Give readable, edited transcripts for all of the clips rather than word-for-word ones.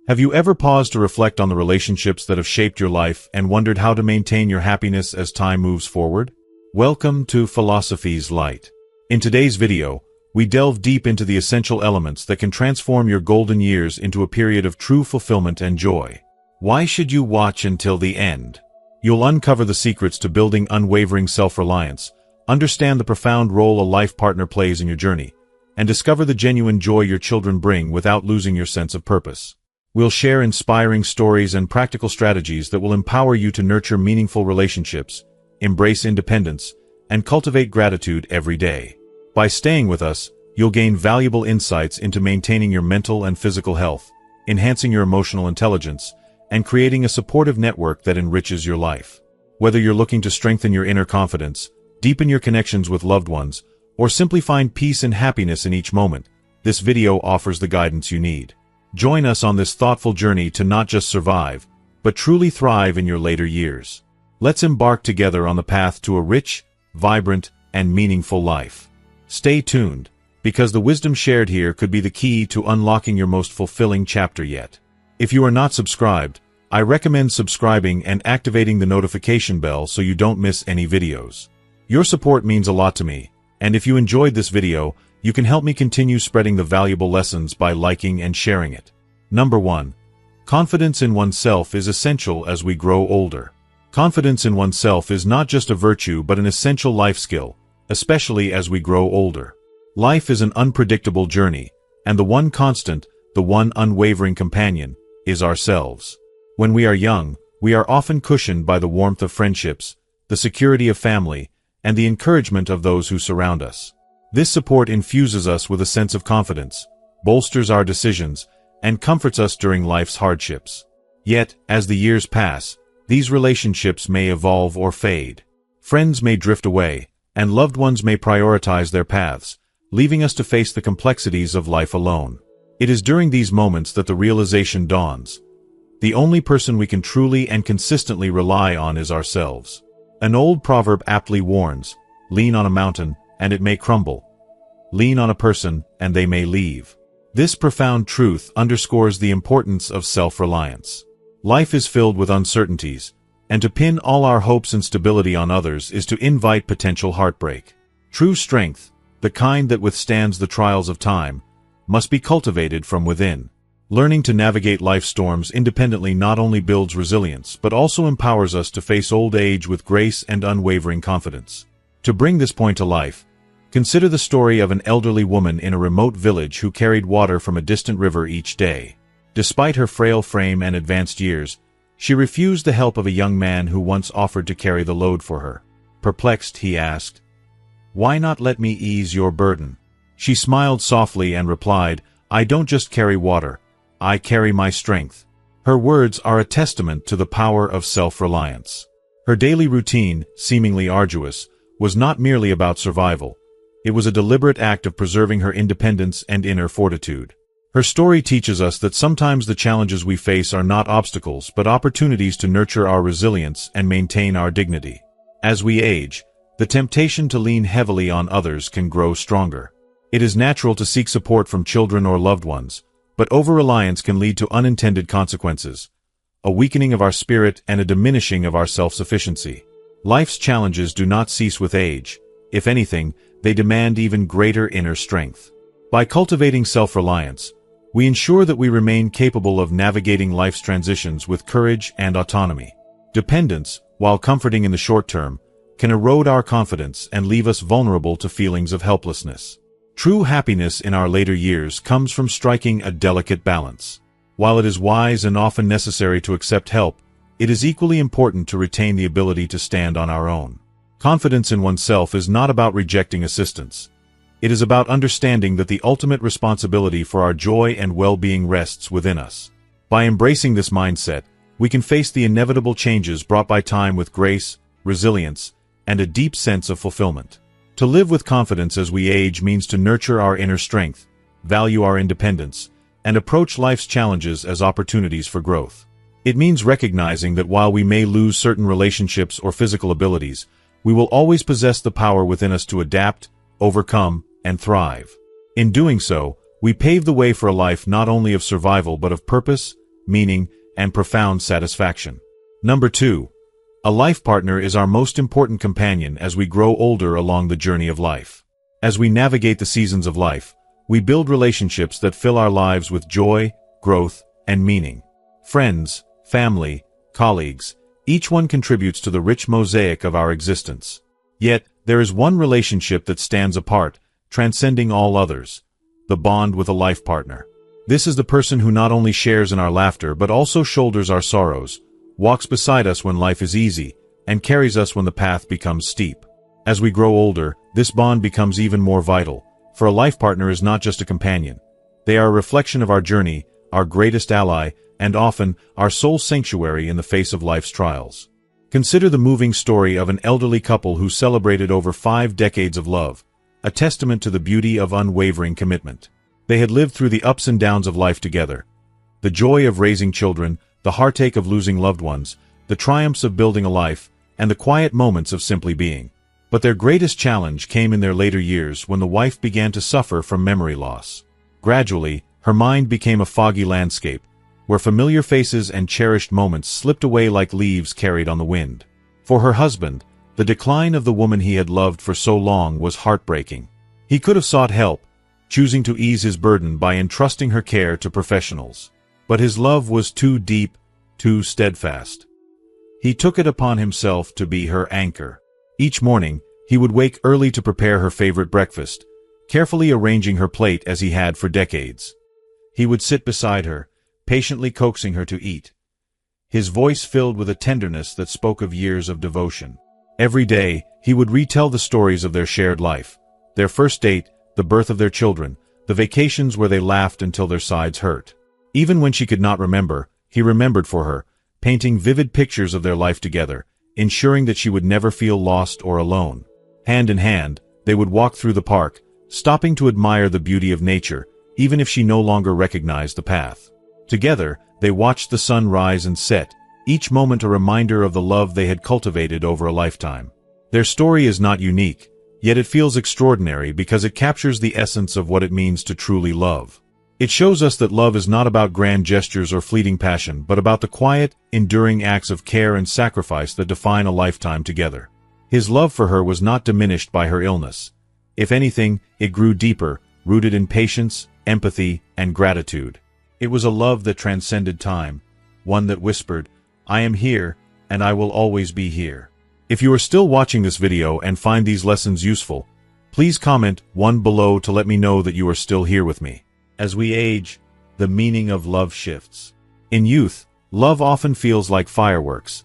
Have you ever paused to reflect on the relationships that have shaped your life and wondered how to maintain your happiness as time moves forward? Welcome to Philosophy's Light. In today's video, we delve deep into the essential elements that can transform your golden years into a period of true fulfillment and joy. Why should you watch until the end? You'll uncover the secrets to building unwavering self-reliance, understand the profound role a life partner plays in your journey, and discover the genuine joy your children bring without losing your sense of purpose. We'll share inspiring stories and practical strategies that will empower you to nurture meaningful relationships, embrace independence, and cultivate gratitude every day. By staying with us, you'll gain valuable insights into maintaining your mental and physical health, enhancing your emotional intelligence, and creating a supportive network that enriches your life. Whether you're looking to strengthen your inner confidence, deepen your connections with loved ones, or simply find peace and happiness in each moment, this video offers the guidance you need. Join us on this thoughtful journey to not just survive, but truly thrive in your later years. Let's embark together on the path to a rich, vibrant, and meaningful life. Stay tuned, because the wisdom shared here could be the key to unlocking your most fulfilling chapter yet. If you are not subscribed, I recommend subscribing and activating the notification bell so you don't miss any videos. Your support means a lot to me, and if you enjoyed this video, you can help me continue spreading the valuable lessons by liking and sharing it. Number 1. Confidence in oneself is essential as we grow older. Confidence in oneself is not just a virtue but an essential life skill, especially as we grow older. Life is an unpredictable journey, and the one constant, the one unwavering companion, is ourselves. When we are young, we are often cushioned by the warmth of friendships, the security of family, and the encouragement of those who surround us. This support infuses us with a sense of confidence, bolsters our decisions, and comforts us during life's hardships. Yet, as the years pass, these relationships may evolve or fade. Friends may drift away, and loved ones may prioritize their paths, leaving us to face the complexities of life alone. It is during these moments that the realization dawns. The only person we can truly and consistently rely on is ourselves. An old proverb aptly warns, "Lean on a mountain, and it may crumble. Lean on a person, and they may leave." This profound truth underscores the importance of self-reliance. Life is filled with uncertainties, and to pin all our hopes and stability on others is to invite potential heartbreak. True strength, the kind that withstands the trials of time, must be cultivated from within. Learning to navigate life's storms independently not only builds resilience but also empowers us to face old age with grace and unwavering confidence. To bring this point to life, consider the story of an elderly woman in a remote village who carried water from a distant river each day. Despite her frail frame and advanced years, she refused the help of a young man who once offered to carry the load for her. Perplexed, he asked, "Why not let me ease your burden?" She smiled softly and replied, "I don't just carry water, I carry my strength." Her words are a testament to the power of self-reliance. Her daily routine, seemingly arduous, was not merely about survival. It was a deliberate act of preserving her independence and inner fortitude. Her story teaches us that sometimes the challenges we face are not obstacles but opportunities to nurture our resilience and maintain our dignity. As we age, the temptation to lean heavily on others can grow stronger. It is natural to seek support from children or loved ones, but over-reliance can lead to unintended consequences, a weakening of our spirit and a diminishing of our self-sufficiency. Life's challenges do not cease with age. If anything, they demand even greater inner strength. By cultivating self-reliance, we ensure that we remain capable of navigating life's transitions with courage and autonomy. Dependence, while comforting in the short term, can erode our confidence and leave us vulnerable to feelings of helplessness. True happiness in our later years comes from striking a delicate balance. While it is wise and often necessary to accept help, it is equally important to retain the ability to stand on our own. Confidence in oneself is not about rejecting assistance. It is about understanding that the ultimate responsibility for our joy and well-being rests within us. By embracing this mindset, we can face the inevitable changes brought by time with grace, resilience, and a deep sense of fulfillment. To live with confidence as we age means to nurture our inner strength, value our independence, and approach life's challenges as opportunities for growth. It means recognizing that while we may lose certain relationships or physical abilities, we will always possess the power within us to adapt, overcome, and thrive. In doing so, we pave the way for a life not only of survival but of purpose, meaning, and profound satisfaction. Number 2. A life partner is our most important companion as we grow older along the journey of life. As we navigate the seasons of life, we build relationships that fill our lives with joy, growth, and meaning. Friends, family, colleagues, each one contributes to the rich mosaic of our existence. Yet, there is one relationship that stands apart, transcending all others: the bond with a life partner. This is the person who not only shares in our laughter but also shoulders our sorrows, walks beside us when life is easy, and carries us when the path becomes steep. As we grow older, this bond becomes even more vital, for a life partner is not just a companion. They are a reflection of our journey, our greatest ally, and often, our sole sanctuary in the face of life's trials. Consider the moving story of an elderly couple who celebrated over 5 decades of love, a testament to the beauty of unwavering commitment. They had lived through the ups and downs of life together. The joy of raising children, the heartache of losing loved ones, the triumphs of building a life, and the quiet moments of simply being. But their greatest challenge came in their later years when the wife began to suffer from memory loss. Gradually, her mind became a foggy landscape, where familiar faces and cherished moments slipped away like leaves carried on the wind. For her husband, the decline of the woman he had loved for so long was heartbreaking. He could have sought help, choosing to ease his burden by entrusting her care to professionals. But his love was too deep, too steadfast. He took it upon himself to be her anchor. Each morning, he would wake early to prepare her favorite breakfast, carefully arranging her plate as he had for decades. He would sit beside her, patiently coaxing her to eat, his voice filled with a tenderness that spoke of years of devotion. Every day, he would retell the stories of their shared life, their first date, the birth of their children, the vacations where they laughed until their sides hurt. Even when she could not remember, he remembered for her, painting vivid pictures of their life together, ensuring that she would never feel lost or alone. Hand in hand, they would walk through the park, stopping to admire the beauty of nature, even if she no longer recognized the path. Together, they watched the sun rise and set, each moment a reminder of the love they had cultivated over a lifetime. Their story is not unique, yet it feels extraordinary because it captures the essence of what it means to truly love. It shows us that love is not about grand gestures or fleeting passion, but about the quiet, enduring acts of care and sacrifice that define a lifetime together. His love for her was not diminished by her illness. If anything, it grew deeper, rooted in patience, empathy, and gratitude. It was a love that transcended time, one that whispered, "I am here, and I will always be here." If you are still watching this video and find these lessons useful, please comment 1 below to let me know that you are still here with me. As we age, the meaning of love shifts. In youth, love often feels like fireworks,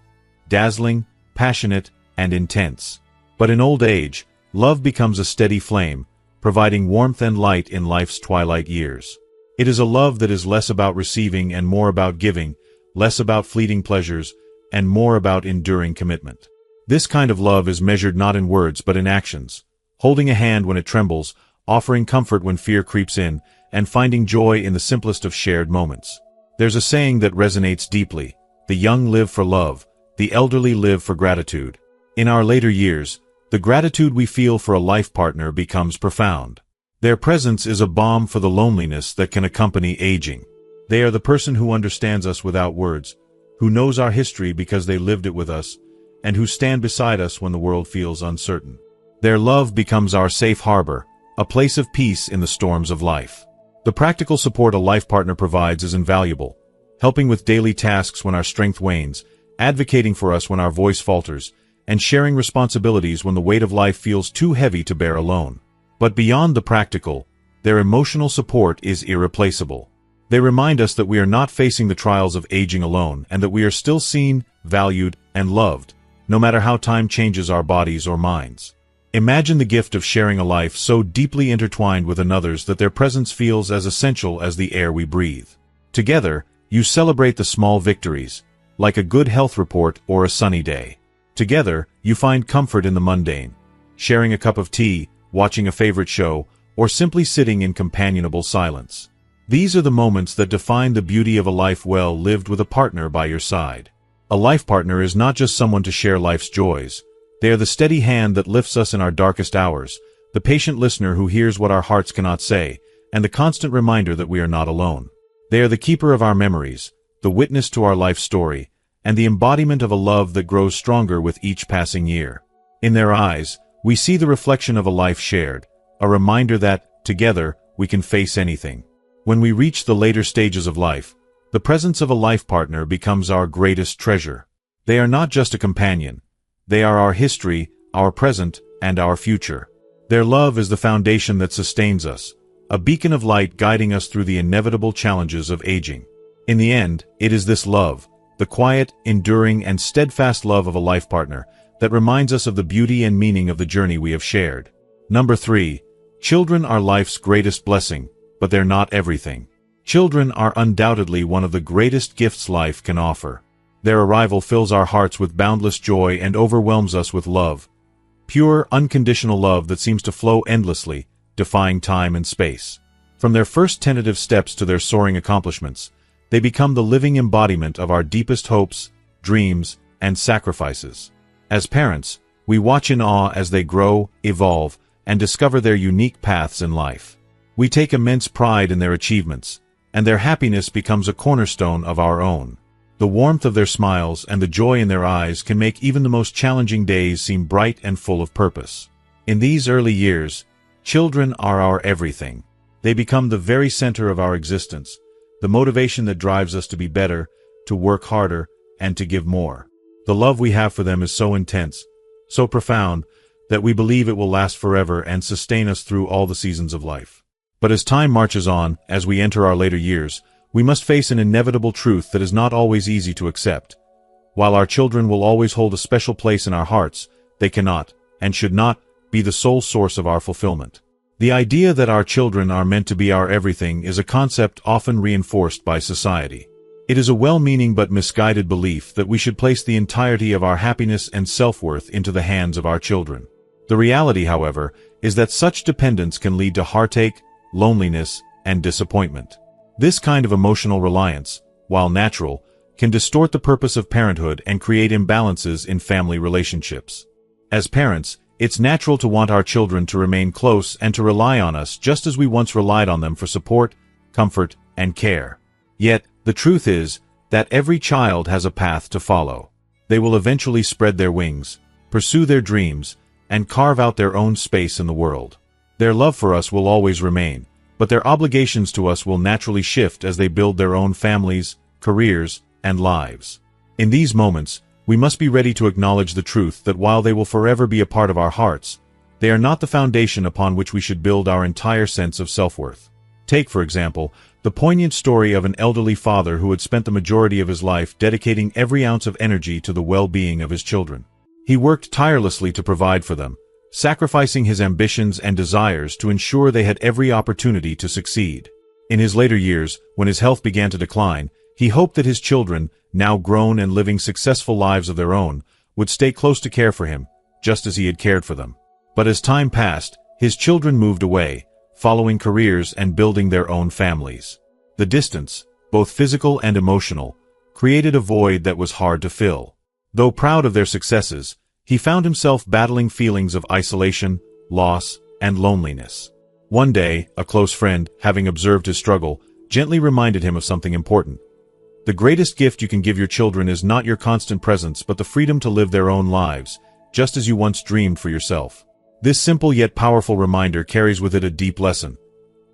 dazzling, passionate, and intense. But in old age, love becomes a steady flame, providing warmth and light in life's twilight years. It is a love that is less about receiving and more about giving, less about fleeting pleasures, and more about enduring commitment. This kind of love is measured not in words but in actions, holding a hand when it trembles, offering comfort when fear creeps in, and finding joy in the simplest of shared moments. There's a saying that resonates deeply: the young live for love, the elderly live for gratitude. In our later years, the gratitude we feel for a life partner becomes profound. Their presence is a balm for the loneliness that can accompany aging. They are the person who understands us without words, who knows our history because they lived it with us, and who stand beside us when the world feels uncertain. Their love becomes our safe harbor, a place of peace in the storms of life. The practical support a life partner provides is invaluable, helping with daily tasks when our strength wanes, advocating for us when our voice falters, and sharing responsibilities when the weight of life feels too heavy to bear alone. But beyond the practical, their emotional support is irreplaceable. They remind us that we are not facing the trials of aging alone, and that we are still seen, valued, and loved, no matter how time changes our bodies or minds. Imagine the gift of sharing a life so deeply intertwined with another's that their presence feels as essential as the air we breathe. Together, you celebrate the small victories, like a good health report or a sunny day. Together, you find comfort in the mundane, sharing a cup of tea, watching a favorite show, or simply sitting in companionable silence. These are the moments that define the beauty of a life well lived with a partner by your side. A life partner is not just someone to share life's joys. They are the steady hand that lifts us in our darkest hours, the patient listener who hears what our hearts cannot say, and the constant reminder that we are not alone. They are the keeper of our memories, the witness to our life story, and the embodiment of a love that grows stronger with each passing year. In their eyes, we see the reflection of a life shared, a reminder that, together, we can face anything. When we reach the later stages of life, the presence of a life partner becomes our greatest treasure. They are not just a companion. They are our history, our present, and our future. Their love is the foundation that sustains us, a beacon of light guiding us through the inevitable challenges of aging. In the end, it is this love, the quiet, enduring, and steadfast love of a life partner, that reminds us of the beauty and meaning of the journey we have shared. Number 3. Children are life's greatest blessing, but they're not everything. Children are undoubtedly one of the greatest gifts life can offer. Their arrival fills our hearts with boundless joy and overwhelms us with love. Pure, unconditional love that seems to flow endlessly, defying time and space. From their first tentative steps to their soaring accomplishments, they become the living embodiment of our deepest hopes, dreams, and sacrifices. As parents, we watch in awe as they grow, evolve, and discover their unique paths in life. We take immense pride in their achievements, and their happiness becomes a cornerstone of our own. The warmth of their smiles and the joy in their eyes can make even the most challenging days seem bright and full of purpose. In these early years, children are our everything. They become the very center of our existence, the motivation that drives us to be better, to work harder, and to give more. The love we have for them is so intense, so profound, that we believe it will last forever and sustain us through all the seasons of life. But as time marches on, as we enter our later years, we must face an inevitable truth that is not always easy to accept. While our children will always hold a special place in our hearts, they cannot, and should not, be the sole source of our fulfillment. The idea that our children are meant to be our everything is a concept often reinforced by society. It is a well-meaning but misguided belief that we should place the entirety of our happiness and self-worth into the hands of our children. The reality, however, is that such dependence can lead to heartache, loneliness, and disappointment. This kind of emotional reliance, while natural, can distort the purpose of parenthood and create imbalances in family relationships. As parents, it's natural to want our children to remain close and to rely on us just as we once relied on them for support, comfort, and care. Yet, the truth is that every child has a path to follow. They will eventually spread their wings, pursue their dreams, and carve out their own space in the world. Their love for us will always remain, but their obligations to us will naturally shift as they build their own families, careers, and lives. In these moments, we must be ready to acknowledge the truth that while they will forever be a part of our hearts, they are not the foundation upon which we should build our entire sense of self-worth. Take, for example, the poignant story of an elderly father who had spent the majority of his life dedicating every ounce of energy to the well-being of his children. He worked tirelessly to provide for them, sacrificing his ambitions and desires to ensure they had every opportunity to succeed. In his later years, when his health began to decline, he hoped that his children, now grown and living successful lives of their own, would stay close to care for him, just as he had cared for them. But as time passed, his children moved away, following careers and building their own families. The distance, both physical and emotional, created a void that was hard to fill. Though proud of their successes, he found himself battling feelings of isolation, loss, and loneliness. One day, a close friend, having observed his struggle, gently reminded him of something important. The greatest gift you can give your children is not your constant presence but the freedom to live their own lives, just as you once dreamed for yourself. This simple yet powerful reminder carries with it a deep lesson.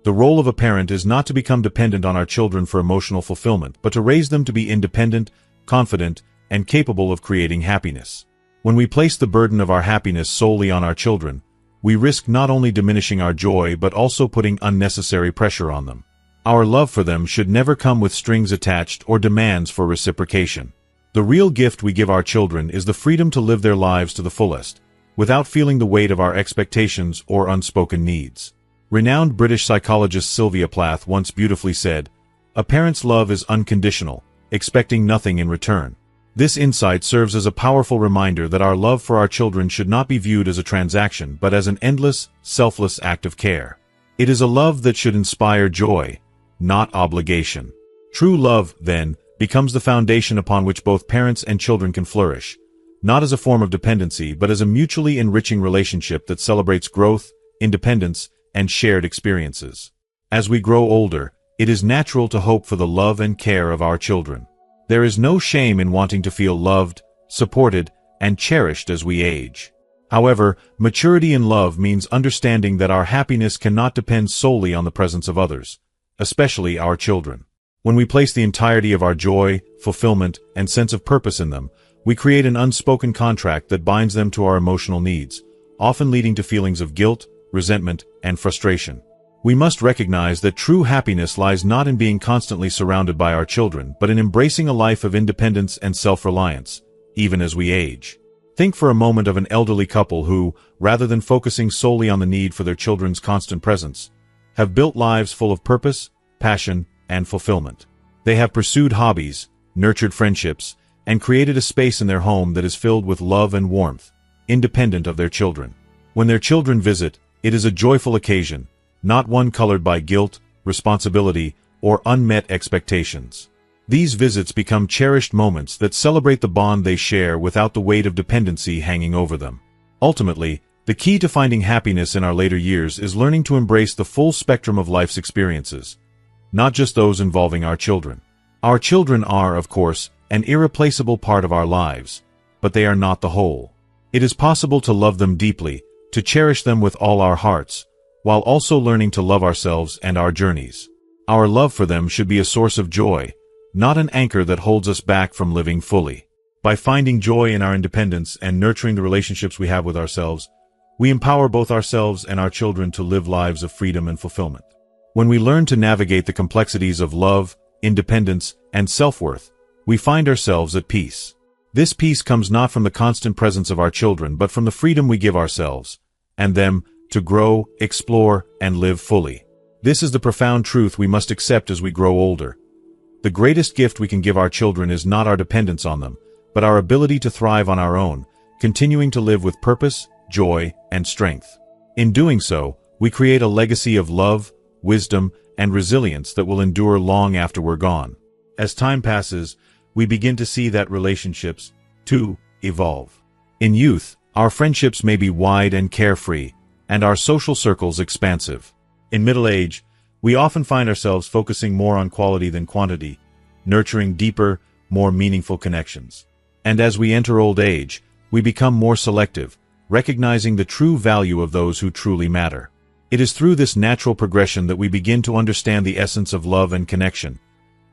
The role of a parent is not to become dependent on our children for emotional fulfillment, but to raise them to be independent, confident, and capable of creating happiness. When we place the burden of our happiness solely on our children, we risk not only diminishing our joy but also putting unnecessary pressure on them. Our love for them should never come with strings attached or demands for reciprocation. The real gift we give our children is the freedom to live their lives to the fullest, without feeling the weight of our expectations or unspoken needs. Renowned British psychologist Sylvia Plath once beautifully said, "A parent's love is unconditional, expecting nothing in return." This insight serves as a powerful reminder that our love for our children should not be viewed as a transaction but as an endless, selfless act of care. It is a love that should inspire joy, not obligation. True love, then, becomes the foundation upon which both parents and children can flourish, not as a form of dependency but as a mutually enriching relationship that celebrates growth, independence, and shared experiences. As we grow older, it is natural to hope for the love and care of our children. There is no shame in wanting to feel loved, supported, and cherished as we age. However, maturity in love means understanding that our happiness cannot depend solely on the presence of others, especially our children. When we place the entirety of our joy, fulfillment, and sense of purpose in them, we create an unspoken contract that binds them to our emotional needs, often leading to feelings of guilt, resentment, and frustration. We must recognize that true happiness lies not in being constantly surrounded by our children, but in embracing a life of independence and self-reliance, even as we age. Think for a moment of an elderly couple who, rather than focusing solely on the need for their children's constant presence, have built lives full of purpose, passion, and fulfillment. They have pursued hobbies, nurtured friendships, and created a space in their home that is filled with love and warmth, independent of their children. When their children visit, it is a joyful occasion, not one colored by guilt, responsibility, or unmet expectations. These visits become cherished moments that celebrate the bond they share without the weight of dependency hanging over them. Ultimately, the key to finding happiness in our later years is learning to embrace the full spectrum of life's experiences, not just those involving our children. Our children are, of course, an irreplaceable part of our lives, but they are not the whole. It is possible to love them deeply, to cherish them with all our hearts, while also learning to love ourselves and our journeys. Our love for them should be a source of joy, not an anchor that holds us back from living fully. By finding joy in our independence and nurturing the relationships we have with ourselves, we empower both ourselves and our children to live lives of freedom and fulfillment. When we learn to navigate the complexities of love, independence, and self-worth, we find ourselves at peace. This peace comes not from the constant presence of our children, but from the freedom we give ourselves, and them, to grow, explore, and live fully. This is the profound truth we must accept as we grow older. The greatest gift we can give our children is not our dependence on them, but our ability to thrive on our own, continuing to live with purpose, joy, and strength. In doing so, we create a legacy of love, wisdom, and resilience that will endure long after we're gone. As time passes, we begin to see that relationships, too, evolve. In youth, our friendships may be wide and carefree, and our social circles expansive. In middle age, we often find ourselves focusing more on quality than quantity, nurturing deeper, more meaningful connections. And as we enter old age, we become more selective, recognizing the true value of those who truly matter. It is through this natural progression that we begin to understand the essence of love and connection,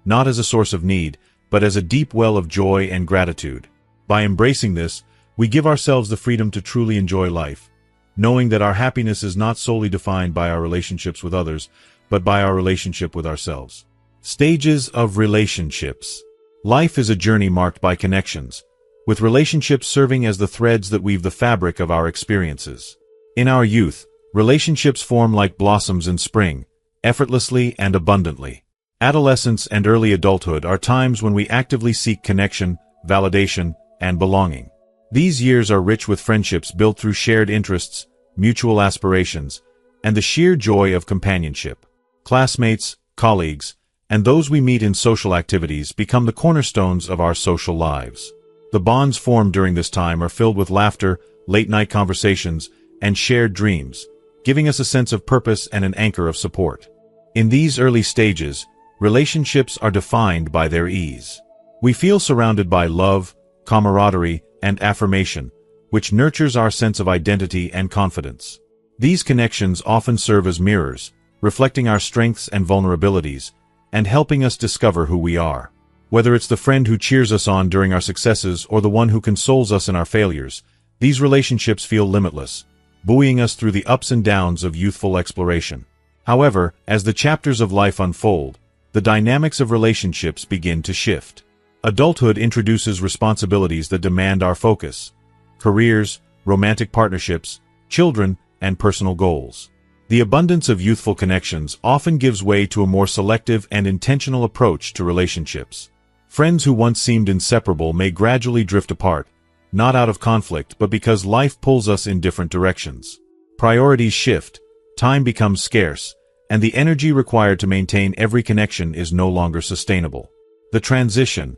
not as a source of need, but as a deep well of joy and gratitude. By embracing this, we give ourselves the freedom to truly enjoy life, knowing that our happiness is not solely defined by our relationships with others, but by our relationship with ourselves. Stages of relationships. Life is a journey marked by connections, with relationships serving as the threads that weave the fabric of our experiences. In our youth, relationships form like blossoms in spring, effortlessly and abundantly. Adolescence and early adulthood are times when we actively seek connection, validation, and belonging. These years are rich with friendships built through shared interests, mutual aspirations, and the sheer joy of companionship. Classmates, colleagues, and those we meet in social activities become the cornerstones of our social lives. The bonds formed during this time are filled with laughter, late-night conversations, and shared dreams, giving us a sense of purpose and an anchor of support. In these early stages, relationships are defined by their ease. We feel surrounded by love, camaraderie, and affirmation, which nurtures our sense of identity and confidence. These connections often serve as mirrors, reflecting our strengths and vulnerabilities, and helping us discover who we are. Whether it's the friend who cheers us on during our successes or the one who consoles us in our failures, these relationships feel limitless, buoying us through the ups and downs of youthful exploration. However, as the chapters of life unfold, the dynamics of relationships begin to shift. Adulthood introduces responsibilities that demand our focus: careers, romantic partnerships, children, and personal goals. The abundance of youthful connections often gives way to a more selective and intentional approach to relationships. Friends who once seemed inseparable may gradually drift apart, not out of conflict but because life pulls us in different directions. Priorities shift, time becomes scarce, and the energy required to maintain every connection is no longer sustainable. The transition.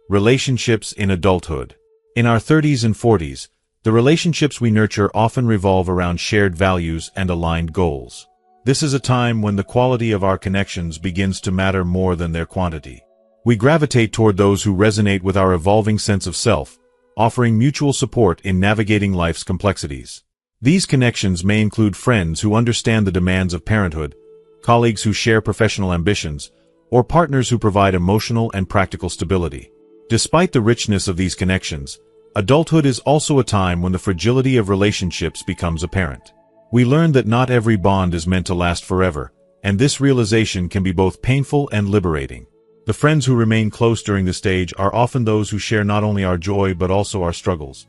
Relationships in adulthood. In our 30s and 40s, the relationships we nurture often revolve around shared values and aligned goals. This is a time when the quality of our connections begins to matter more than their quantity. We gravitate toward those who resonate with our evolving sense of self, offering mutual support in navigating life's complexities. These connections may include friends who understand the demands of parenthood, colleagues who share professional ambitions, or partners who provide emotional and practical stability. Despite the richness of these connections, adulthood is also a time when the fragility of relationships becomes apparent. We learn that not every bond is meant to last forever, and this realization can be both painful and liberating. The friends who remain close during this stage are often those who share not only our joy but also our struggles.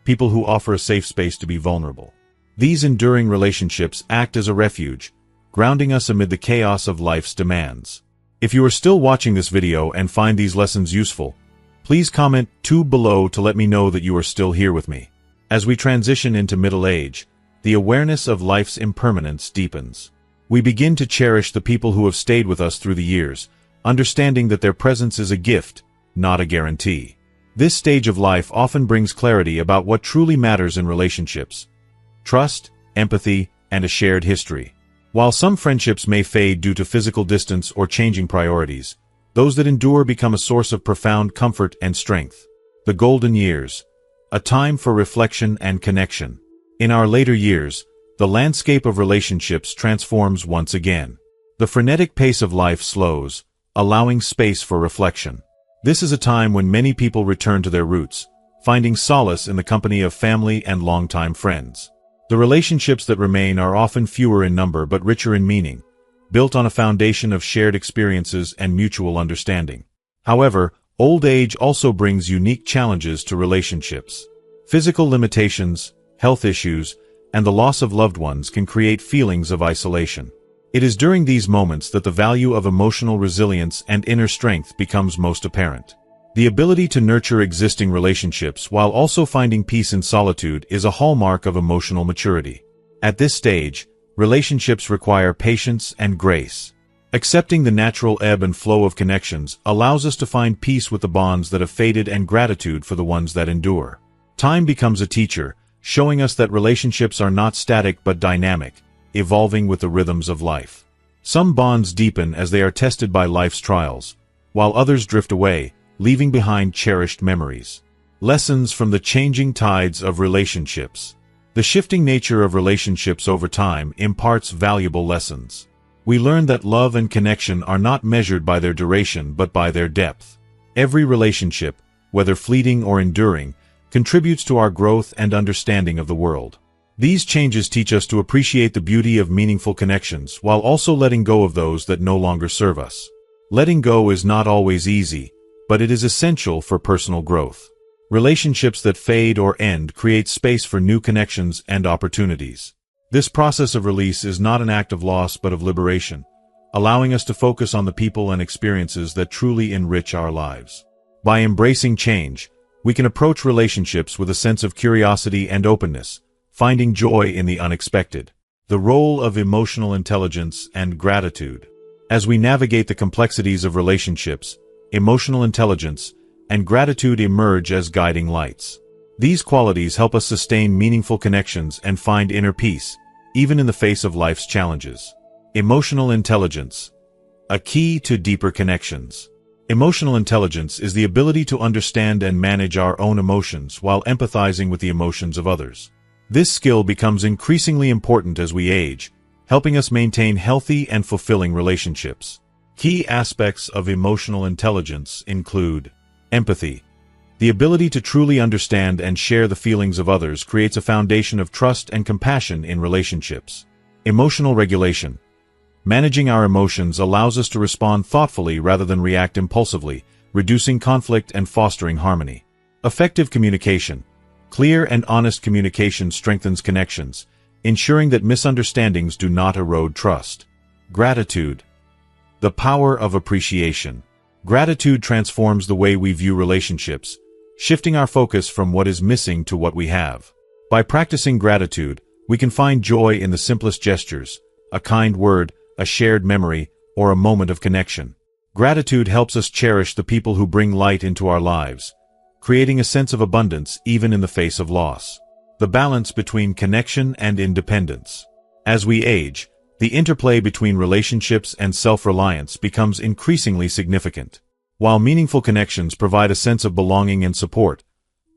People who offer a safe space to be vulnerable. These enduring relationships act as a refuge, grounding us amid the chaos of life's demands. If you are still watching this video and find these lessons useful, please comment 2 below to let me know that you are still here with me. As we transition into middle age, the awareness of life's impermanence deepens. We begin to cherish the people who have stayed with us through the years, understanding that their presence is a gift, not a guarantee. This stage of life often brings clarity about what truly matters in relationships: trust, empathy, and a shared history. While some friendships may fade due to physical distance or changing priorities, those that endure become a source of profound comfort and strength. The golden years, a time for reflection and connection. In our later years, the landscape of relationships transforms once again. The frenetic pace of life slows, allowing space for reflection. This is a time when many people return to their roots, finding solace in the company of family and longtime friends. The relationships that remain are often fewer in number but richer in meaning, built on a foundation of shared experiences and mutual understanding. However, old age also brings unique challenges to relationships. Physical limitations, health issues, and the loss of loved ones can create feelings of isolation. It is during these moments that the value of emotional resilience and inner strength becomes most apparent. The ability to nurture existing relationships while also finding peace in solitude is a hallmark of emotional maturity. At this stage, relationships require patience and grace. Accepting the natural ebb and flow of connections allows us to find peace with the bonds that have faded and gratitude for the ones that endure. Time becomes a teacher, showing us that relationships are not static but dynamic, evolving with the rhythms of life. Some bonds deepen as they are tested by life's trials, while others drift away, leaving behind cherished memories. Lessons from the changing tides of relationships. The shifting nature of relationships over time imparts valuable lessons. We learn that love and connection are not measured by their duration but by their depth. Every relationship, whether fleeting or enduring, contributes to our growth and understanding of the world. These changes teach us to appreciate the beauty of meaningful connections while also letting go of those that no longer serve us. Letting go is not always easy, but it is essential for personal growth. Relationships that fade or end create space for new connections and opportunities. This process of release is not an act of loss but of liberation, allowing us to focus on the people and experiences that truly enrich our lives. By embracing change, we can approach relationships with a sense of curiosity and openness, finding joy in the unexpected. The role of emotional intelligence and gratitude. As we navigate the complexities of relationships, emotional intelligence and gratitude emerge as guiding lights. These qualities help us sustain meaningful connections and find inner peace, even in the face of life's challenges. Emotional intelligence, a key to deeper connections. Emotional intelligence is the ability to understand and manage our own emotions while empathizing with the emotions of others. This skill becomes increasingly important as we age, helping us maintain healthy and fulfilling relationships. Key aspects of emotional intelligence include empathy. The ability to truly understand and share the feelings of others creates a foundation of trust and compassion in relationships. Emotional regulation. Managing our emotions allows us to respond thoughtfully rather than react impulsively, reducing conflict and fostering harmony. Effective communication. Clear and honest communication strengthens connections, ensuring that misunderstandings do not erode trust. Gratitude. The power of appreciation. Gratitude transforms the way we view relationships, shifting our focus from what is missing to what we have. By practicing gratitude, we can find joy in the simplest gestures, a kind word, a shared memory, or a moment of connection. Gratitude helps us cherish the people who bring light into our lives, creating a sense of abundance even in the face of loss. The balance between connection and independence. As we age, the interplay between relationships and self-reliance becomes increasingly significant. While meaningful connections provide a sense of belonging and support,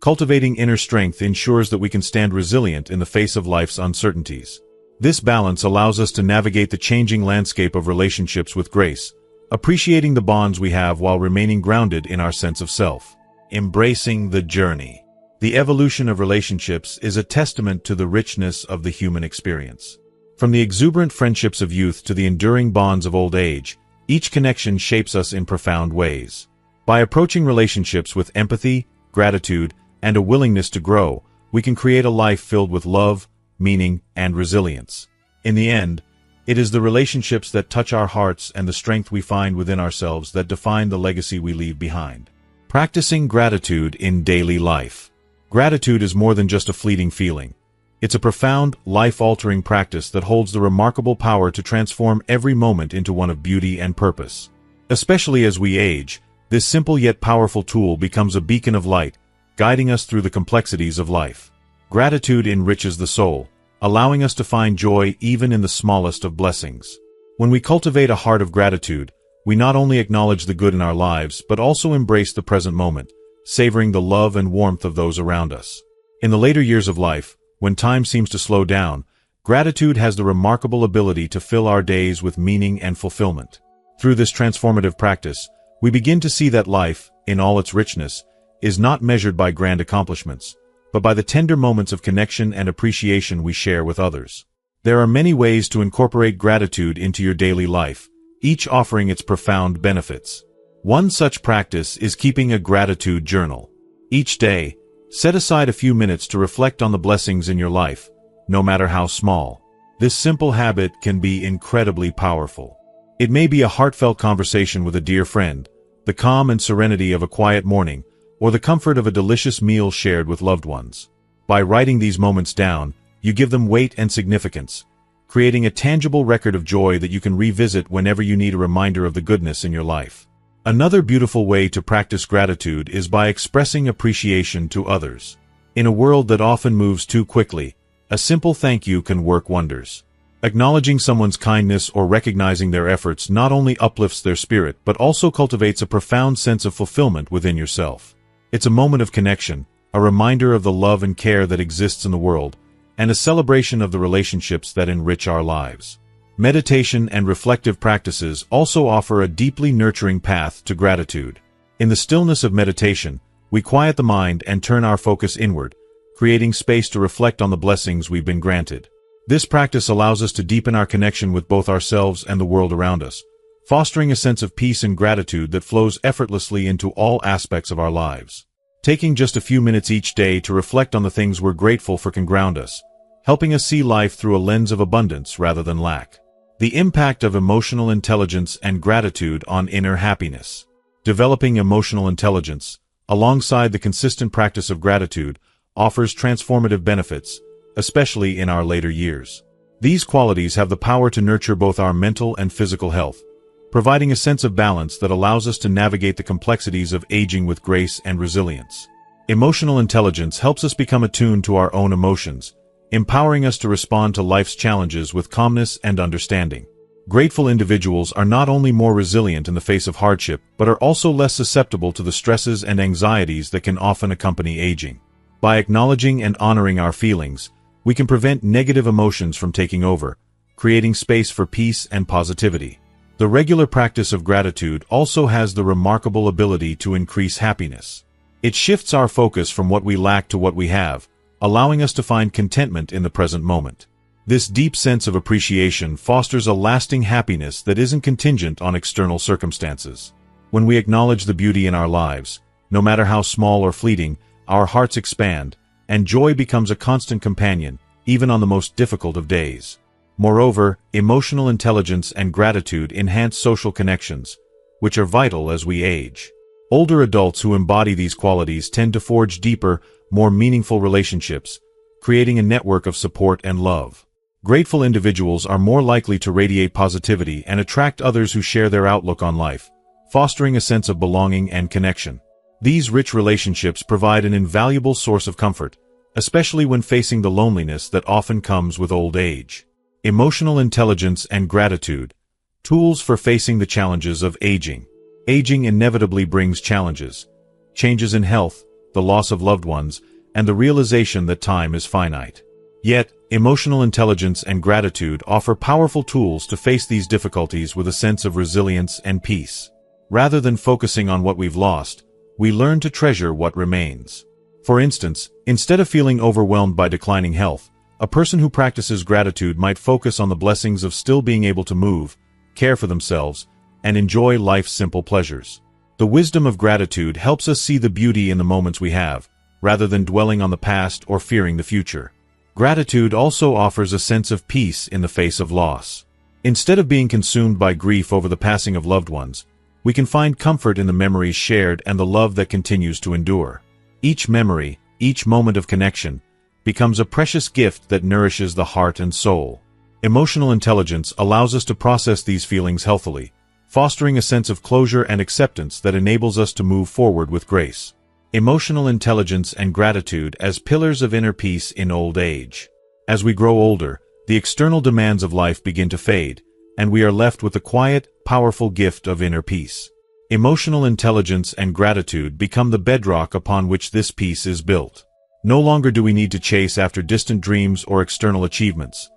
cultivating inner strength ensures that we can stand resilient in the face of life's uncertainties. This balance allows us to navigate the changing landscape of relationships with grace, appreciating the bonds we have while remaining grounded in our sense of self. Embracing the journey. The evolution of relationships is a testament to the richness of the human experience. From the exuberant friendships of youth to the enduring bonds of old age, each connection shapes us in profound ways. By approaching relationships with empathy, gratitude, and a willingness to grow, we can create a life filled with love, meaning, and resilience. In the end, it is the relationships that touch our hearts and the strength we find within ourselves that define the legacy we leave behind. Practicing gratitude in daily life. Gratitude is more than just a fleeting feeling. It's a profound, life-altering practice that holds the remarkable power to transform every moment into one of beauty and purpose. Especially as we age, this simple yet powerful tool becomes a beacon of light, guiding us through the complexities of life. Gratitude enriches the soul, allowing us to find joy even in the smallest of blessings. When we cultivate a heart of gratitude, we not only acknowledge the good in our lives but also embrace the present moment, savoring the love and warmth of those around us. In the later years of life, when time seems to slow down, gratitude has the remarkable ability to fill our days with meaning and fulfillment. Through this transformative practice, we begin to see that life, in all its richness, is not measured by grand accomplishments, but by the tender moments of connection and appreciation we share with others. There are many ways to incorporate gratitude into your daily life, each offering its profound benefits. One such practice is keeping a gratitude journal. Each day, set aside a few minutes to reflect on the blessings in your life, no matter how small. This simple habit can be incredibly powerful. It may be a heartfelt conversation with a dear friend, the calm and serenity of a quiet morning, or the comfort of a delicious meal shared with loved ones. By writing these moments down, you give them weight and significance, creating a tangible record of joy that you can revisit whenever you need a reminder of the goodness in your life. Another beautiful way to practice gratitude is by expressing appreciation to others. In a world that often moves too quickly, a simple thank you can work wonders. Acknowledging someone's kindness or recognizing their efforts not only uplifts their spirit but also cultivates a profound sense of fulfillment within yourself. It's a moment of connection, a reminder of the love and care that exists in the world, and a celebration of the relationships that enrich our lives. Meditation and reflective practices also offer a deeply nurturing path to gratitude. In the stillness of meditation, we quiet the mind and turn our focus inward, creating space to reflect on the blessings we've been granted. This practice allows us to deepen our connection with both ourselves and the world around us, fostering a sense of peace and gratitude that flows effortlessly into all aspects of our lives. Taking just a few minutes each day to reflect on the things we're grateful for can ground us, helping us see life through a lens of abundance rather than lack. The impact of emotional intelligence and gratitude on inner happiness. Developing emotional intelligence, alongside the consistent practice of gratitude, offers transformative benefits, especially in our later years. These qualities have the power to nurture both our mental and physical health, providing a sense of balance that allows us to navigate the complexities of aging with grace and resilience. Emotional intelligence helps us become attuned to our own emotions, empowering us to respond to life's challenges with calmness and understanding. Grateful individuals are not only more resilient in the face of hardship, but are also less susceptible to the stresses and anxieties that can often accompany aging. By acknowledging and honoring our feelings, we can prevent negative emotions from taking over, creating space for peace and positivity. The regular practice of gratitude also has the remarkable ability to increase happiness. It shifts our focus from what we lack to what we have, allowing us to find contentment in the present moment. This deep sense of appreciation fosters a lasting happiness that isn't contingent on external circumstances. When we acknowledge the beauty in our lives, no matter how small or fleeting, our hearts expand, and joy becomes a constant companion, even on the most difficult of days. Moreover, emotional intelligence and gratitude enhance social connections, which are vital as we age. Older adults who embody these qualities tend to forge deeper, more meaningful relationships, creating a network of support and love. Grateful individuals are more likely to radiate positivity and attract others who share their outlook on life, fostering a sense of belonging and connection. These rich relationships provide an invaluable source of comfort, especially when facing the loneliness that often comes with old age. Emotional intelligence and gratitude, tools for facing the challenges of aging. Aging inevitably brings challenges. Changes in health, the loss of loved ones, and the realization that time is finite. Yet, emotional intelligence and gratitude offer powerful tools to face these difficulties with a sense of resilience and peace. Rather than focusing on what we've lost, we learn to treasure what remains. For instance, instead of feeling overwhelmed by declining health, a person who practices gratitude might focus on the blessings of still being able to move, care for themselves, and enjoy life's simple pleasures. The wisdom of gratitude helps us see the beauty in the moments we have, rather than dwelling on the past or fearing the future. Gratitude also offers a sense of peace in the face of loss. Instead of being consumed by grief over the passing of loved ones, we can find comfort in the memories shared and the love that continues to endure. Each memory, each moment of connection, becomes a precious gift that nourishes the heart and soul. Emotional intelligence allows us to process these feelings healthily, fostering a sense of closure and acceptance that enables us to move forward with grace. Emotional intelligence and gratitude as pillars of inner peace in old age. As we grow older, the external demands of life begin to fade, and we are left with the quiet, powerful gift of inner peace. Emotional intelligence and gratitude become the bedrock upon which this peace is built. No longer do we need to chase after distant dreams or external achievements.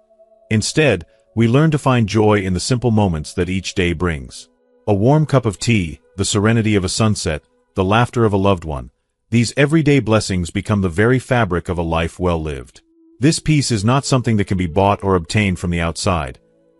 Instead, we learn to find joy in the simple moments that each day brings. A warm cup of tea, the serenity of a sunset, the laughter of a loved one. These everyday blessings become the very fabric of a life well lived. This peace is not something that can be bought or obtained from the outside.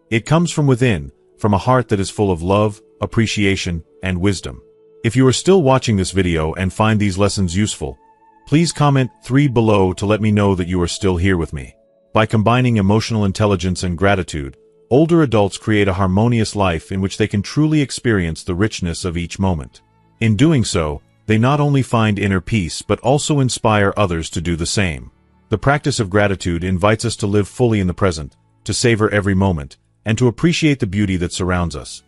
It comes from within, from a heart that is full of love, appreciation, and wisdom. If you are still watching this video and find these lessons useful, please comment 3 below to let me know that you are still here with me. By combining emotional intelligence and gratitude, older adults create a harmonious life in which they can truly experience the richness of each moment. In doing so, they not only find inner peace but also inspire others to do the same. The practice of gratitude invites us to live fully in the present, to savor every moment, and to appreciate the beauty that surrounds us,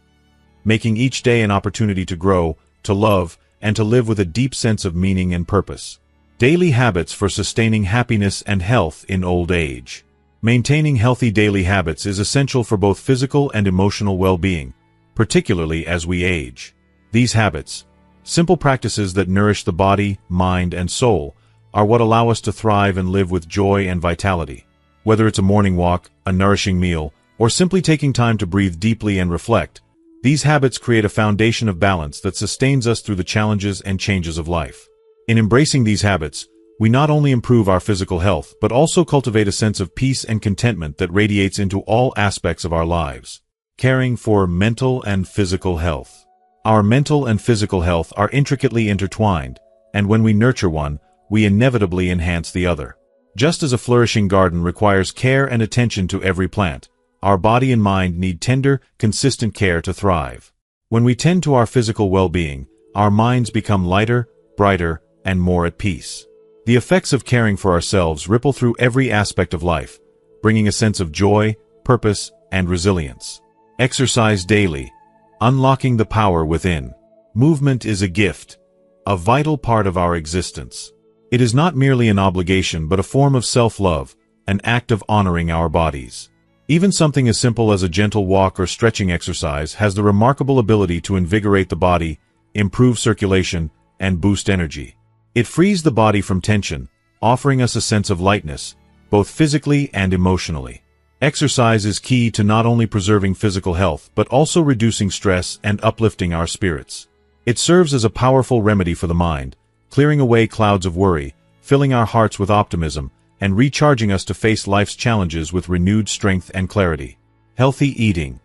making each day an opportunity to grow, to love, and to live with a deep sense of meaning and purpose. Daily habits for sustaining happiness and health in old age. Maintaining healthy daily habits is essential for both physical and emotional well-being, particularly as we age. These habits, simple practices that nourish the body, mind, and soul, are what allow us to thrive and live with joy and vitality. Whether it's a morning walk, a nourishing meal, or simply taking time to breathe deeply and reflect, these habits create a foundation of balance that sustains us through the challenges and changes of life. In embracing these habits, we not only improve our physical health but also cultivate a sense of peace and contentment that radiates into all aspects of our lives. Caring for mental and physical health. Our mental and physical health are intricately intertwined, and when we nurture one, we inevitably enhance the other. Just as a flourishing garden requires care and attention to every plant, our body and mind need tender, consistent care to thrive. When we tend to our physical well-being, our minds become lighter, brighter, and more at peace. The effects of caring for ourselves ripple through every aspect of life, bringing a sense of joy, purpose, and resilience. Exercise daily, unlocking the power within. Movement is a gift, a vital part of our existence. It is not merely an obligation but a form of self-love, an act of honoring our bodies. Even something as simple as a gentle walk or stretching exercise has the remarkable ability to invigorate the body, improve circulation, and boost energy. It frees the body from tension, offering us a sense of lightness, both physically and emotionally. Exercise is key to not only preserving physical health but also reducing stress and uplifting our spirits. It serves as a powerful remedy for the mind, clearing away clouds of worry, filling our hearts with optimism, and recharging us to face life's challenges with renewed strength and clarity. Healthy eating.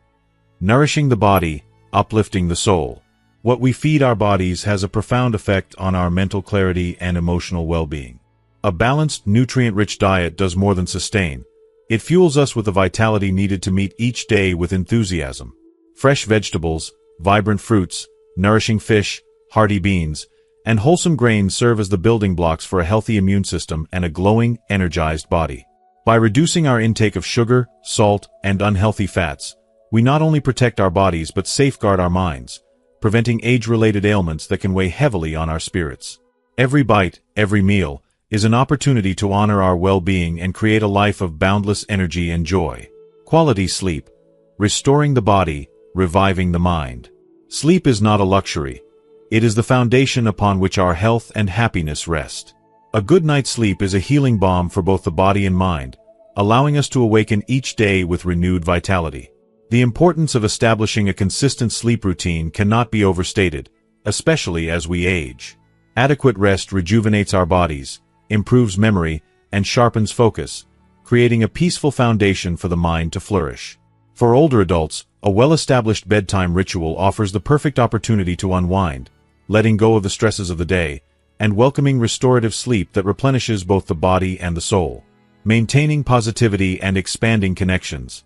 Nourishing the body, uplifting the soul. What we feed our bodies has a profound effect on our mental clarity and emotional well-being. A balanced, nutrient-rich diet does more than sustain. It fuels us with the vitality needed to meet each day with enthusiasm. Fresh vegetables, vibrant fruits, nourishing fish, hearty beans, and wholesome grains serve as the building blocks for a healthy immune system and a glowing, energized body. By reducing our intake of sugar, salt, and unhealthy fats, we not only protect our bodies but safeguard our minds, preventing age-related ailments that can weigh heavily on our spirits. Every bite, every meal, is an opportunity to honor our well-being and create a life of boundless energy and joy. Quality sleep. Restoring the body, reviving the mind. Sleep is not a luxury. It is the foundation upon which our health and happiness rest. A good night's sleep is a healing balm for both the body and mind, allowing us to awaken each day with renewed vitality. The importance of establishing a consistent sleep routine cannot be overstated, especially as we age. Adequate rest rejuvenates our bodies, improves memory, and sharpens focus, creating a peaceful foundation for the mind to flourish. For older adults, a well-established bedtime ritual offers the perfect opportunity to unwind, letting go of the stresses of the day, and welcoming restorative sleep that replenishes both the body and the soul. Maintaining positivity and expanding connections.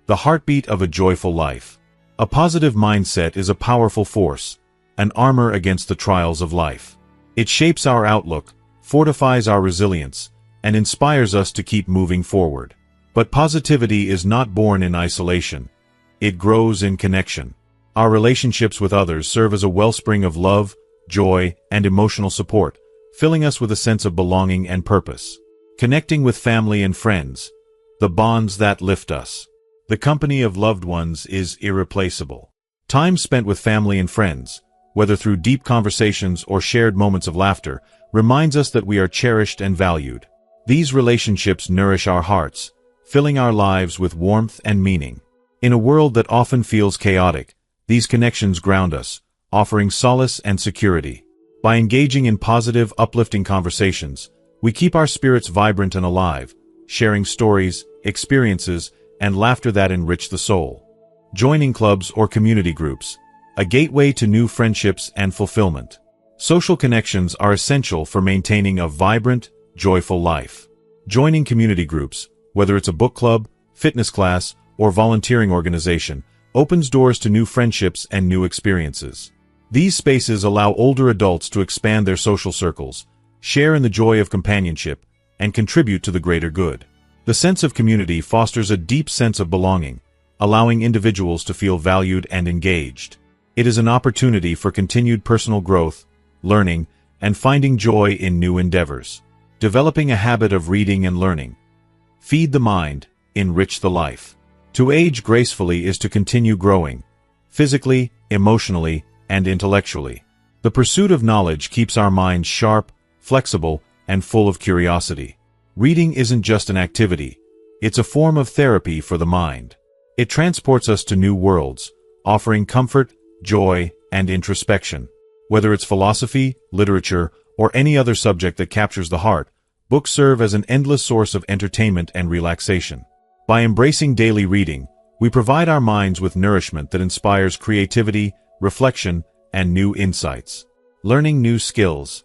The heartbeat of a joyful life. A positive mindset is a powerful force, an armor against the trials of life. It shapes our outlook, fortifies our resilience, and inspires us to keep moving forward. But positivity is not born in isolation. It grows in connection. Our relationships with others serve as a wellspring of love, joy, and emotional support, filling us with a sense of belonging and purpose. Connecting with family and friends, the bonds that lift us. The company of loved ones is irreplaceable. Time spent with family and friends, whether through deep conversations or shared moments of laughter, reminds us that we are cherished and valued. These relationships nourish our hearts, filling our lives with warmth and meaning. In a world that often feels chaotic, these connections ground us, offering solace and security. By engaging in positive, uplifting conversations, we keep our spirits vibrant and alive, sharing stories, experiences, and laughter that enrich the soul. Joining clubs or community groups, a gateway to new friendships and fulfillment. Social connections are essential for maintaining a vibrant, joyful life. Joining community groups, whether it's a book club, fitness class, or volunteering organization, opens doors to new friendships and new experiences. These spaces allow older adults to expand their social circles, share in the joy of companionship, and contribute to the greater good. The sense of community fosters a deep sense of belonging, allowing individuals to feel valued and engaged. It is an opportunity for continued personal growth, learning, and finding joy in new endeavors. Developing a habit of reading and learning. Feed the mind, enrich the life. To age gracefully is to continue growing, physically, emotionally, and intellectually. The pursuit of knowledge keeps our minds sharp, flexible, and full of curiosity. Reading isn't just an activity, it's a form of therapy for the mind. It transports us to new worlds, offering comfort, joy, and introspection. Whether it's philosophy, literature, or any other subject that captures the heart, books serve as an endless source of entertainment and relaxation. By embracing daily reading, we provide our minds with nourishment that inspires creativity, reflection, and new insights. Learning new skills.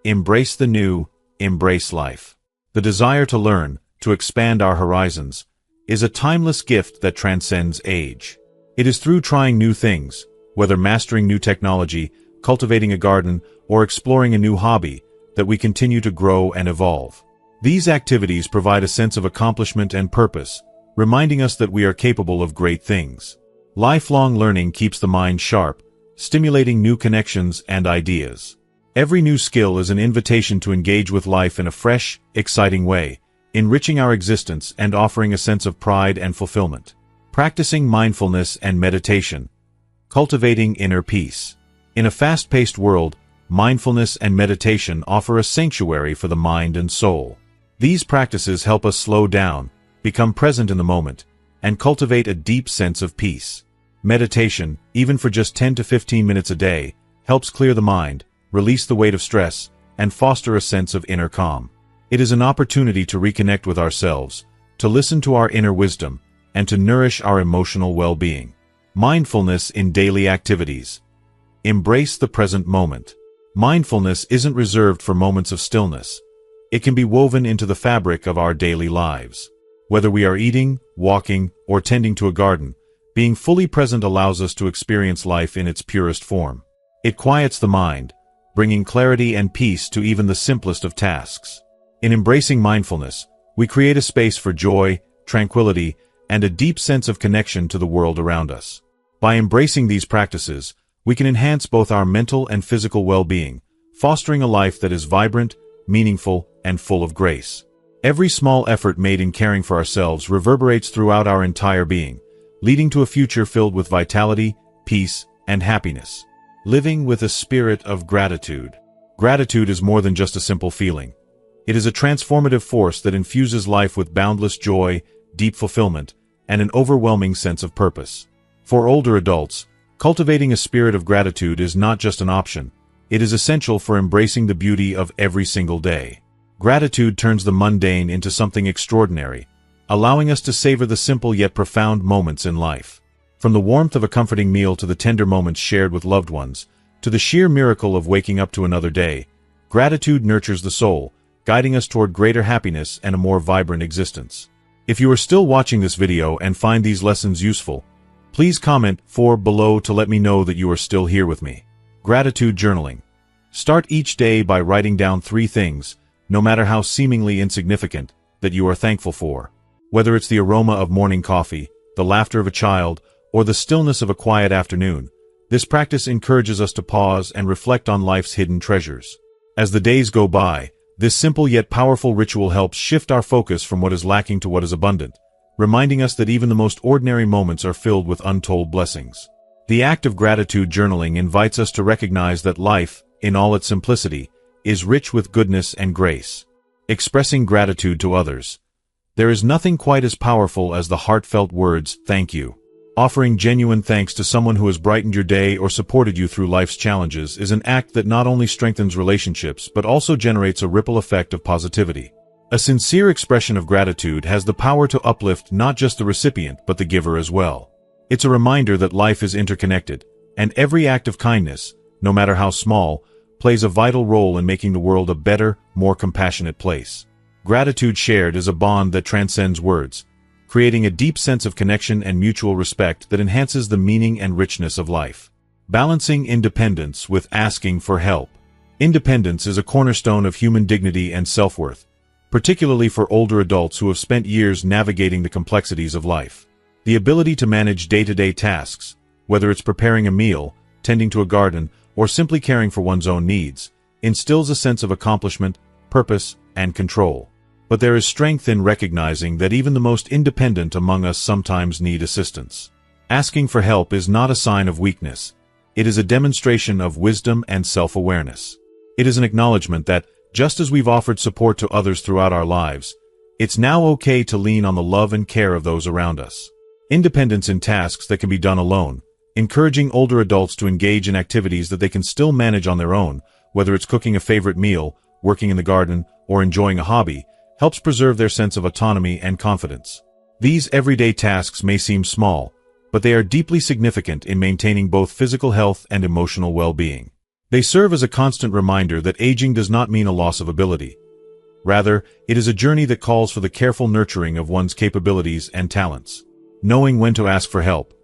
Embrace the new, embrace life. The desire to learn, to expand our horizons, is a timeless gift that transcends age. It is through trying new things, whether mastering new technology, cultivating a garden, or exploring a new hobby, that we continue to grow and evolve. These activities provide a sense of accomplishment and purpose, reminding us that we are capable of great things. Lifelong learning keeps the mind sharp, stimulating new connections and ideas. Every new skill is an invitation to engage with life in a fresh, exciting way, enriching our existence and offering a sense of pride and fulfillment. Practicing mindfulness and meditation. Cultivating inner peace. In a fast-paced world, mindfulness and meditation offer a sanctuary for the mind and soul. These practices help us slow down, become present in the moment, and cultivate a deep sense of peace. Meditation, even for just 10 to 15 minutes a day, helps clear the mind, release the weight of stress, and foster a sense of inner calm. It is an opportunity to reconnect with ourselves, to listen to our inner wisdom, and to nourish our emotional well-being. Mindfulness in daily activities. Embrace the present moment. Mindfulness isn't reserved for moments of stillness. It can be woven into the fabric of our daily lives. Whether we are eating, walking, or tending to a garden, being fully present allows us to experience life in its purest form. It quiets the mind, bringing clarity and peace to even the simplest of tasks. In embracing mindfulness, we create a space for joy, tranquility, and a deep sense of connection to the world around us. By embracing these practices, we can enhance both our mental and physical well-being, fostering a life that is vibrant, meaningful, and full of grace. Every small effort made in caring for ourselves reverberates throughout our entire being, leading to a future filled with vitality, peace, and happiness. Living with a spirit of gratitude. Gratitude is more than just a simple feeling. It is a transformative force that infuses life with boundless joy, deep fulfillment, and an overwhelming sense of purpose. For older adults, cultivating a spirit of gratitude is not just an option. It is essential for embracing the beauty of every single day. Gratitude turns the mundane into something extraordinary, allowing us to savor the simple yet profound moments in life. From the warmth of a comforting meal to the tender moments shared with loved ones, to the sheer miracle of waking up to another day, gratitude nurtures the soul, guiding us toward greater happiness and a more vibrant existence. If you are still watching this video and find these lessons useful, please comment below to let me know that you are still here with me. Gratitude journaling. Start each day by writing down 3 things, no matter how seemingly insignificant, that you are thankful for. Whether it's the aroma of morning coffee, the laughter of a child, or the stillness of a quiet afternoon, this practice encourages us to pause and reflect on life's hidden treasures. As the days go by, this simple yet powerful ritual helps shift our focus from what is lacking to what is abundant, reminding us that even the most ordinary moments are filled with untold blessings. The act of gratitude journaling invites us to recognize that life, in all its simplicity, is rich with goodness and grace. Expressing gratitude to others. There is nothing quite as powerful as the heartfelt words, "Thank you." Offering genuine thanks to someone who has brightened your day or supported you through life's challenges is an act that not only strengthens relationships but also generates a ripple effect of positivity. A sincere expression of gratitude has the power to uplift not just the recipient but the giver as well. It's a reminder that life is interconnected, and every act of kindness, no matter how small, plays a vital role in making the world a better, more compassionate place. Gratitude shared is a bond that transcends words, creating a deep sense of connection and mutual respect that enhances the meaning and richness of life. Balancing independence with asking for help. Independence is a cornerstone of human dignity and self-worth, particularly for older adults who have spent years navigating the complexities of life. The ability to manage day-to-day tasks, whether it's preparing a meal, tending to a garden, or simply caring for one's own needs, instills a sense of accomplishment, purpose, and control. But there is strength in recognizing that even the most independent among us sometimes need assistance. Asking for help is not a sign of weakness. It is a demonstration of wisdom and self-awareness. It is an acknowledgement that, just as we've offered support to others throughout our lives, it's now okay to lean on the love and care of those around us. Independence in tasks that can be done alone. Encouraging older adults to engage in activities that they can still manage on their own, whether it's cooking a favorite meal, working in the garden, or enjoying a hobby, helps preserve their sense of autonomy and confidence. These everyday tasks may seem small, but they are deeply significant in maintaining both physical health and emotional well-being. They serve as a constant reminder that aging does not mean a loss of ability. Rather, it is a journey that calls for the careful nurturing of one's capabilities and talents. Knowing when to ask for help.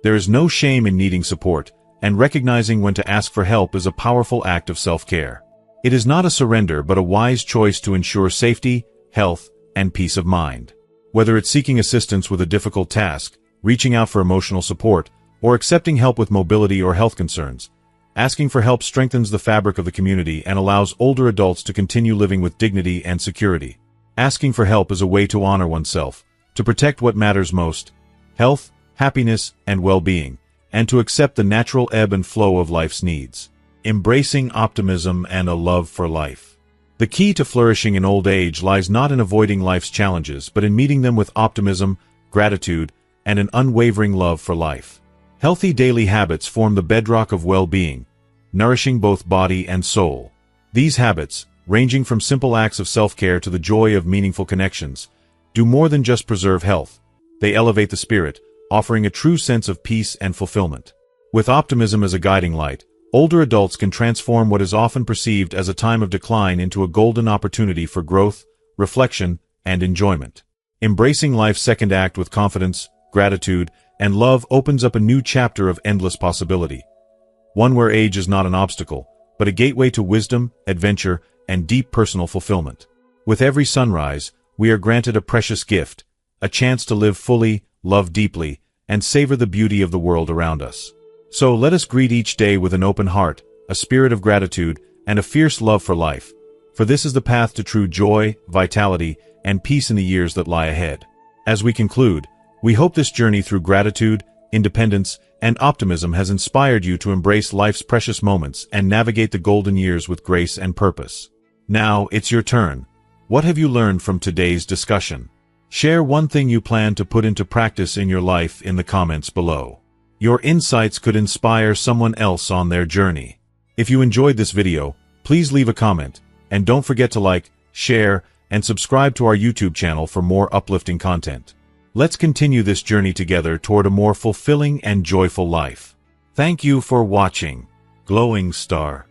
There is no shame in needing support, and recognizing when to ask for help is a powerful act of self-care. It is not a surrender but a wise choice to ensure safety, health, and peace of mind. Whether it's seeking assistance with a difficult task, reaching out for emotional support, or accepting help with mobility or health concerns, asking for help strengthens the fabric of the community and allows older adults to continue living with dignity and security. Asking for help is a way to honor oneself, to protect what matters most, health, happiness, and well-being, and to accept the natural ebb and flow of life's needs. Embracing optimism and a love for life. The key to flourishing in old age lies not in avoiding life's challenges but in meeting them with optimism, gratitude, and an unwavering love for life. Healthy daily habits form the bedrock of well-being, nourishing both body and soul. These habits, ranging from simple acts of self-care to the joy of meaningful connections, do more than just preserve health. They elevate the spirit, offering a true sense of peace and fulfillment. With optimism as a guiding light, older adults can transform what is often perceived as a time of decline into a golden opportunity for growth, reflection, and enjoyment. Embracing life's second act with confidence, gratitude, and love opens up a new chapter of endless possibility. One where age is not an obstacle, but a gateway to wisdom, adventure, and deep personal fulfillment. With every sunrise, we are granted a precious gift, a chance to live fully, love deeply, and savor the beauty of the world around us. So let us greet each day with an open heart, a spirit of gratitude, and a fierce love for life, for this is the path to true joy, vitality, and peace in the years that lie ahead. As we conclude, we hope this journey through gratitude, independence, and optimism has inspired you to embrace life's precious moments and navigate the golden years with grace and purpose. Now, it's your turn. What have you learned from today's discussion? Share one thing you plan to put into practice in your life in the comments below. Your insights could inspire someone else on their journey. If you enjoyed this video, please leave a comment, and don't forget to like, share, and subscribe to our YouTube channel for more uplifting content. Let's continue this journey together toward a more fulfilling and joyful life. Thank you for watching. Glowing Star.